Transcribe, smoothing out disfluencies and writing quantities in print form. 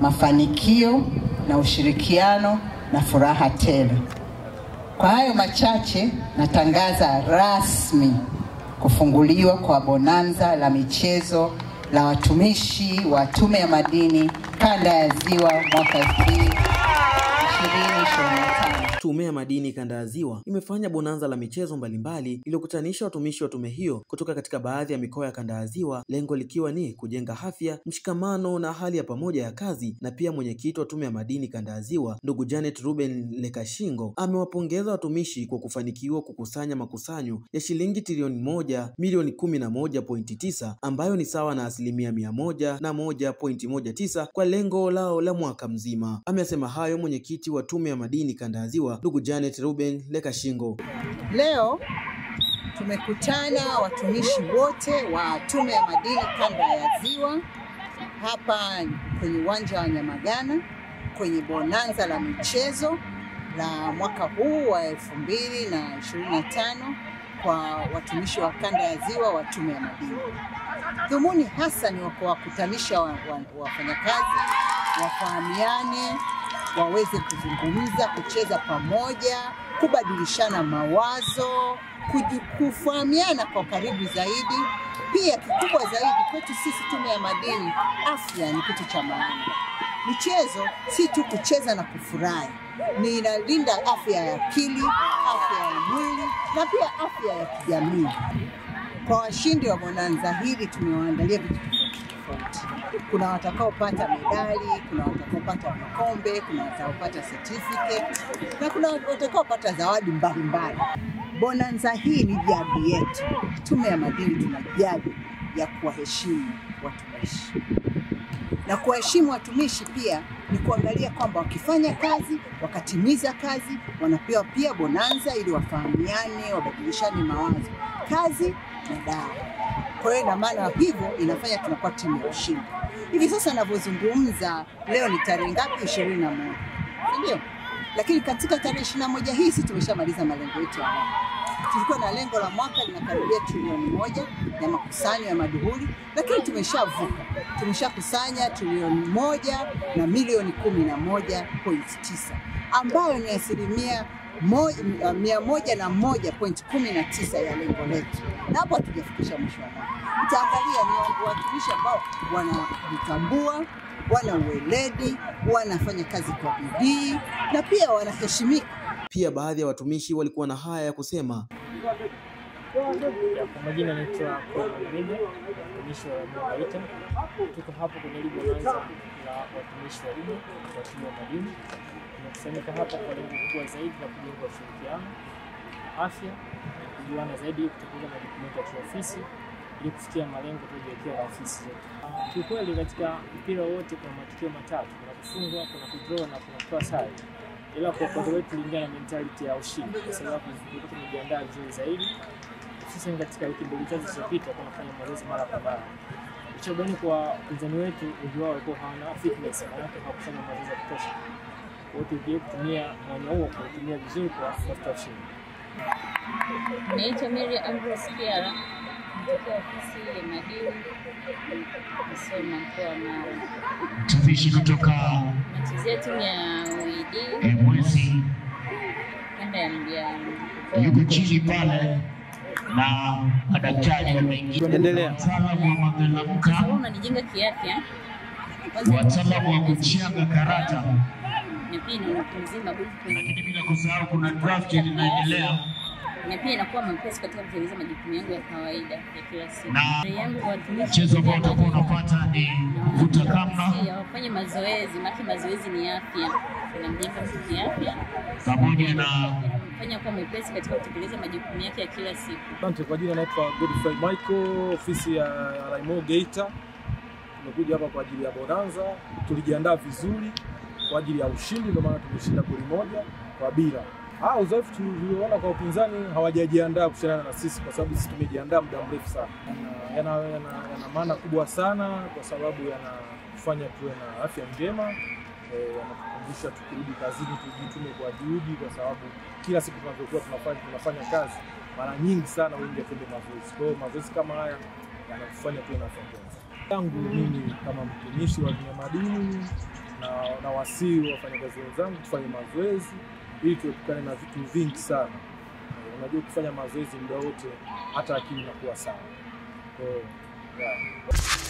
mafanikio na ushirikiano na furaha tele. Kwa hayo machache, natangaza rasmi kufunguliwa kwa bonanza la michezo la watumishi wa Tume ya Madini Kanda ya Ziwa mwaka 2025. Tume ya Madini Kanda ya Ziwa imefanya bonanza la michezo mbalimbali iliyokutanisha watumishi wa tume hiyo kutoka katika baadhi ya mikoa ya Kanda ya Ziwa, lengo likiwa ni kujenga afya, mshikamano na hali ya pamoja ya kazi. Na pia mwenyekiti wa Tume ya Madini Kanda ya Ziwa, ndugu Janet Ruben Lekashingo, amewapongeza watumishi kwa kufanikiwa kukusanya makusanyo ya shilingi trilioni 1 milioni 11.9 ambayo ni sawa na 101.19 kwa lengo lao la mwaka mzima. Amesema hayo mwenyekiti wa Tume ya Madini Kanda ya Ziwa, ndugu Janet Ruben Lekashingo. Leo tumekutana watumishi wote wa Tume ya Madini Kanda ya Ziwa hapa kwenye uwanja wa Nyamagana kwenye bonanza la michezo la mwaka huu wa 2025 kwa watumishi wa Kanda ya Ziwa wa Tume ya Madini. Dhumuni hasa ni kuwakutanisha wafanyakazi, wafahamiane, waweze kuzungumza, kucheza pamoja, kubadilishana mawazo, kufahamiana kwa karibu zaidi. Pia kikubwa zaidi kwetu sisi Tume ya Madini, afya ni kitu cha maana. Michezo si tu kucheza na kufurahi, ni inalinda afya ya akili, afya ya mwili na pia afya ya kijamii. Kwa washindi wa bonanza hili tumewaandalia vitu tofauti. Kuna watakaopata medali, kuna watakaopata vikombe, kuna watakaopata certificate na kuna watakaopata zawadi mbalimbali. Bonanza hii ni jadi yetu. Tume ya Madini tuna jadi ya kuwaheshimu watumishi. Na kuwaheshimu watumishi pia ni kuangalia kwamba wakifanya kazi, wakatimiza kazi, wanapewa pia bonanza ili wafahamiane, wabadilishane mawazo. Kazi na dawa. Kwa hiyo na maana hivyo inafanya tunakuwa timu ya ushindi. Hivi sasa ninavyozungumza leo ni tarehe ngapi? 21. Ndio. Lakini katika tarehe 21 hii sisi tumeshamaliza malengo yetu ya mwaka. Tulikuwa na lengo la mwaka linakaribia trilioni 1 ya makusanyo ya maduhuli, lakini tumeshavuka. Tumeshakusanya trilioni 1 na milioni 11.9 ambayo ni 101.19 ya lengo letu. Na hapo hatujafikisha mwisho wa mwaka. Tutaangalia ni watumishi ambao wanajitambua, wana uweledi, wanafanya kazi kwa bidii na pia wanaheshimika. Pia baadhi ya watumishi walikuwa na haya ya kusema. Kwa majina naitwa Mimi, mtumishi wa Geita. Tuko hapo kwenye bonanza la watumishi wa Tume ya Madini. Tumekusanyika hapa kwa lengo kubwa zaidi la kujenga ushirikiano, afya, kujuana zaidi, kutekeleza majukumu yetu ya ofisi ili kufikia malengo tuliyojiwekea ya ofisi zetu. Kiukweli katika mpira wote kuna matukio matatu: kuna kufungwa, kuna kudraw na kuna kutoa sare. Ila kwa upande wetu tulingana na mentality ya ushindi kwa sababu tumejiandaa vizuri zaidi. Sisi katika wiki mbili zilizopita tunafanya mazoezi mara kwa mara. Kichobani kwa wapinzani wetu wengi wao walikuwa hawana fitness, maana hawakufanya mazoezi ya kutosha. Wote ndio kutumia mwanya huo kutumia vizuri kwa kutafuta ushindi. Naitwa Mary Ambrose Kiara, kutoka ofisi ya Madini, nasoma mkoa wa Mara. Mtumishi kutoka nachezea timu ya UED Mwezi Kanda ya Mdiani. yuko chini pale na madaktari wameingia. Endelea. Wataalamu wa magalamka, Unanijenga kiafya, wataalamu wa kuchanga karata, na pia inapumzima mwili, lakini bila kusahau kuna draft inaendelea. na pia inakuwa mwepesi katika kutekeleza majukumu yangu ya kawaida ya kila siku. Na watumishi mchezo ambao utakuwa unapata ni kuvuta kamba, wafanye mazoezi, maana mazoezi ni afya, inamjenga mtu kiafya pamoja na fanya kwa mwepesi katika kutekeleza majukumu yake ya kila siku. Asante. Kwa jina naitwa Godfrey Michael, ofisi ya Raimo Geita. Tumekuja hapa kwa ajili ya bonanza. Tulijiandaa vizuri kwa ajili ya ushindi, ndio maana tumeshinda goli 1-0. Uzoefu tulioona kwa upinzani hawajajiandaa kushindana na sisi kwa sababu sisi tumejiandaa muda mrefu sana. Yana maana kubwa sana kwa sababu yanafanya tuwe na afya njema, yanatukumbusha tukirudi kazini tujitume kwa juhudi, kwa sababu kila siku tunapokuwa tunafanya kazi mara nyingi sana wengi tunapenda mazoezi. Kwa hiyo mazoezi kama haya yanatufanya tuwe na afya njema. Tangu mimi kama mtumishi wa Tume ya Madini na wasii wafanyakazi wenzangu tufanye mazoezi ili tuepukane na vitu vingi sana. Unajua kufanya mazoezi muda wote hata akili inakuwa sawa. Yeah.